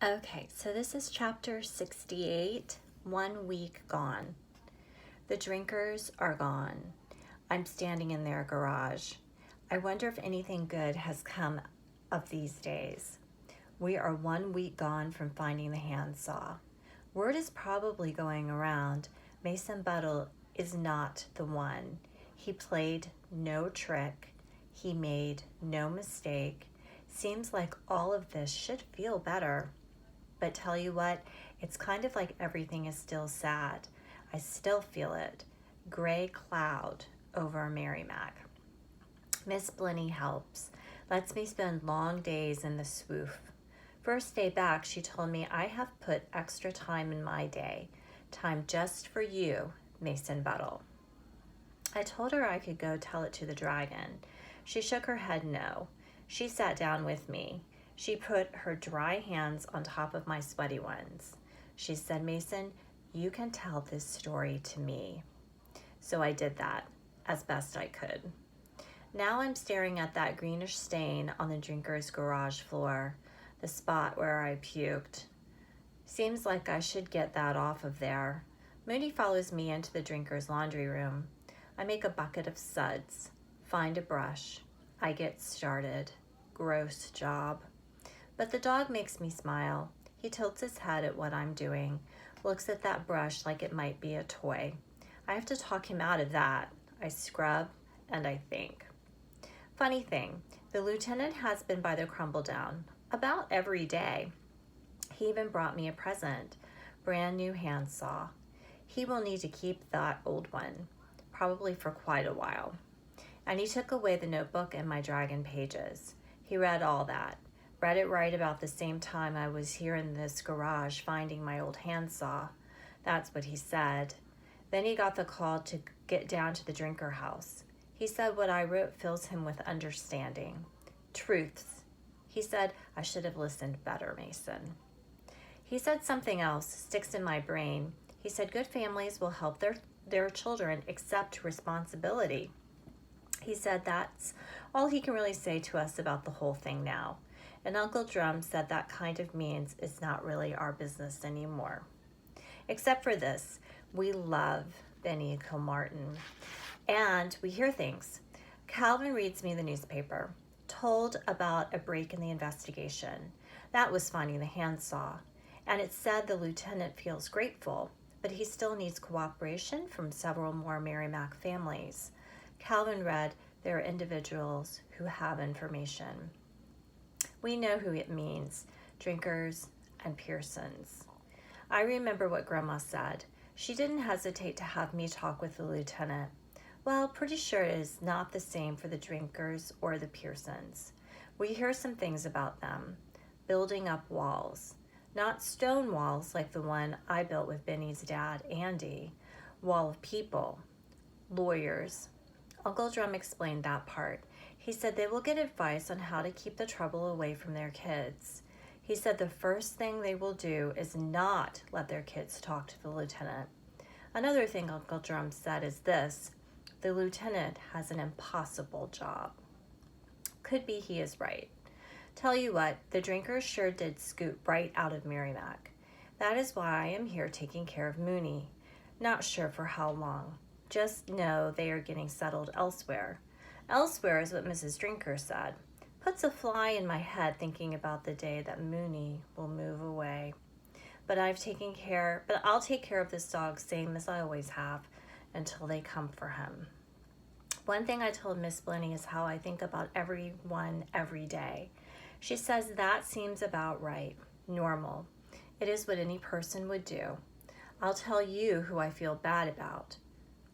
Okay, so this is chapter 68, 1 week gone. The drinkers are gone. I'm standing in their garage. I wonder if anything good has come of these days. We are 1 week gone from finding the handsaw. Word is probably going around. Mason Buttle is not the one. He played no trick. He made no mistake. Seems like all of this should feel better. But tell you what, it's kind of like everything is still sad. I still feel it. Gray cloud over Merrimack. Miss Blenny helps. Lets me spend long days in the swoof. First day back, she told me I have put extra time in my day. Time just for you, Mason Buttle. I told her I could go tell it to the dragon. She shook her head no. She sat down with me. She put her dry hands on top of my sweaty ones. She said, Mason, you can tell this story to me. So I did that as best I could. Now I'm staring at that greenish stain on the drinker's garage floor, the spot where I puked. Seems like I should get that off of there. Moody follows me into the drinker's laundry room. I make a bucket of suds, find a brush. I get started. Gross job. But the dog makes me smile. He tilts his head at what I'm doing, looks at that brush like it might be a toy. I have to talk him out of that. I scrub and I think. Funny thing, the lieutenant has been by the crumble down about every day. He even brought me a present, brand new handsaw. He will need to keep that old one, probably for quite a while. And he took away the notebook and my dragon pages. He read all that. Read it right about the same time I was here in this garage finding my old handsaw. That's what he said. Then he got the call to get down to the drinker house. He said what I wrote fills him with understanding. Truths. He said I should have listened better, Mason. He said something else, sticks in my brain. He said good families will help their children accept responsibility. He said that's all he can really say to us about the whole thing now. And Uncle Drum said that kind of means it's not really our business anymore. Except for this, we love Benny Kilmartin. And we hear things. Calvin reads me the newspaper, told about a break in the investigation. That was finding the handsaw. And it said the lieutenant feels grateful, but he still needs cooperation from several more Merrimack families. Calvin read there are individuals who have information. We know who it means, drinkers and Pearsons. I remember what Grandma said. She didn't hesitate to have me talk with the lieutenant. Well, pretty sure it is not the same for the drinkers or the Pearsons. We hear some things about them. Building up walls. Not stone walls like the one I built with Benny's dad, Andy. Wall of people. Lawyers. Uncle Drum explained that part. He said they will get advice on how to keep the trouble away from their kids. He said the first thing they will do is not let their kids talk to the lieutenant. Another thing Uncle Drum said is this: the lieutenant has an impossible job. Could be he is right. Tell you what, the drinkers sure did scoot right out of Merrimack. That is why I am here taking care of Mooney. Not sure for how long. Just know they are getting settled elsewhere. Elsewhere is what Mrs. Drinker said. Puts a fly in my head thinking about the day that Mooney will move away. But I'll take care of this dog same as I always have until they come for him. One thing I told Miss Blenny is how I think about everyone every day. She says that seems about right, normal. It is what any person would do. I'll tell you who I feel bad about.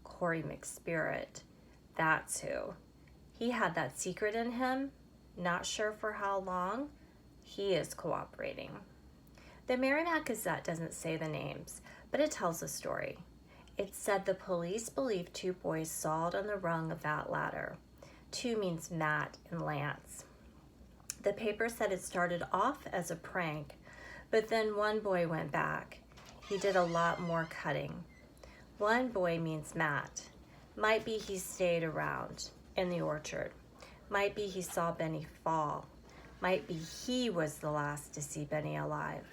Corey McSpirit. That's who. He had that secret in him, not sure for how long. He is cooperating. The Merrimack Gazette doesn't say the names, but it tells a story. It said the police believe 2 boys sawed on the rung of that ladder. 2 means Matt and Lance. The paper said it started off as a prank, but then 1 boy went back. He did a lot more cutting. 1 boy means Matt. Might be he stayed around in the orchard. Might be he saw Benny fall. Might be he was the last to see Benny alive.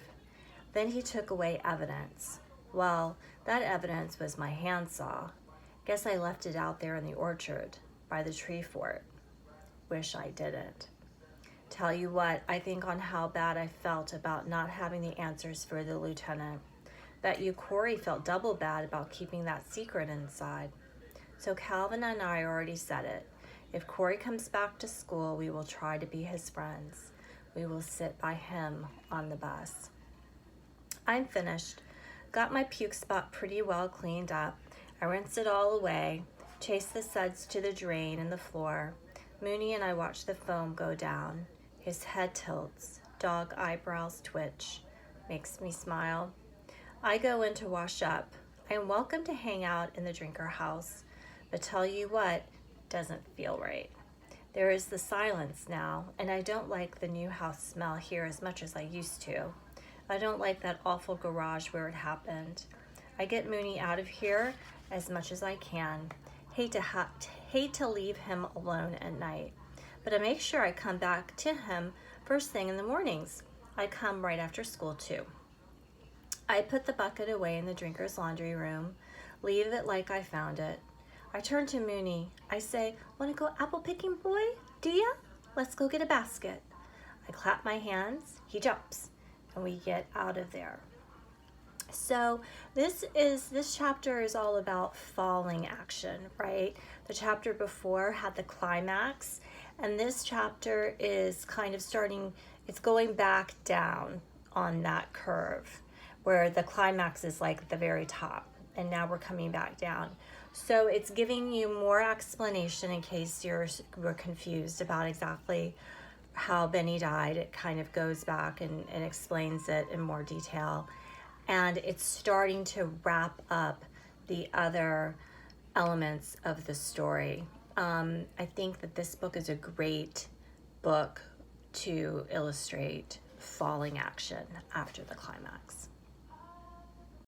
Then he took away evidence. Well, that evidence was my handsaw. Guess I left it out there in the orchard by the tree fort. Wish I didn't. Tell you what, I think on how bad I felt about not having the answers for the lieutenant. Bet you Corey felt double bad about keeping that secret inside. So Calvin and I already said it. If Corey comes back to school, we will try to be his friends. We will sit by him on the bus. I'm finished. Got my puke spot pretty well cleaned up. I rinsed it all away, chased the suds to the drain in the floor. Mooney and I watch the foam go down. His head tilts, dog eyebrows twitch. Makes me smile. I go in to wash up. I am welcome to hang out in the drinker house, but tell you what, doesn't feel right. There is the silence now, and I don't like the new house smell here as much as I used to. I don't like that awful garage where it happened. I get Mooney out of here as much as I can. Hate to leave him alone at night, but I make sure I come back to him first thing in the mornings. I come right after school too. I put the bucket away in the drinker's laundry room, leave it like I found it. I turn to Mooney. I say, "Want to go apple picking, boy? Do ya? Let's go get a basket." I clap my hands. He jumps, and we get out of there. So this chapter is all about falling action, right? The chapter before had the climax, and this chapter is kind of it's going back down on that curve where the climax is like at the very top, and now we're coming back down. So it's giving you more explanation in case we're confused about exactly how Benny died. It kind of goes back and explains it in more detail. And it's starting to wrap up the other elements of the story. I think that this book is a great book to illustrate falling action after the climax.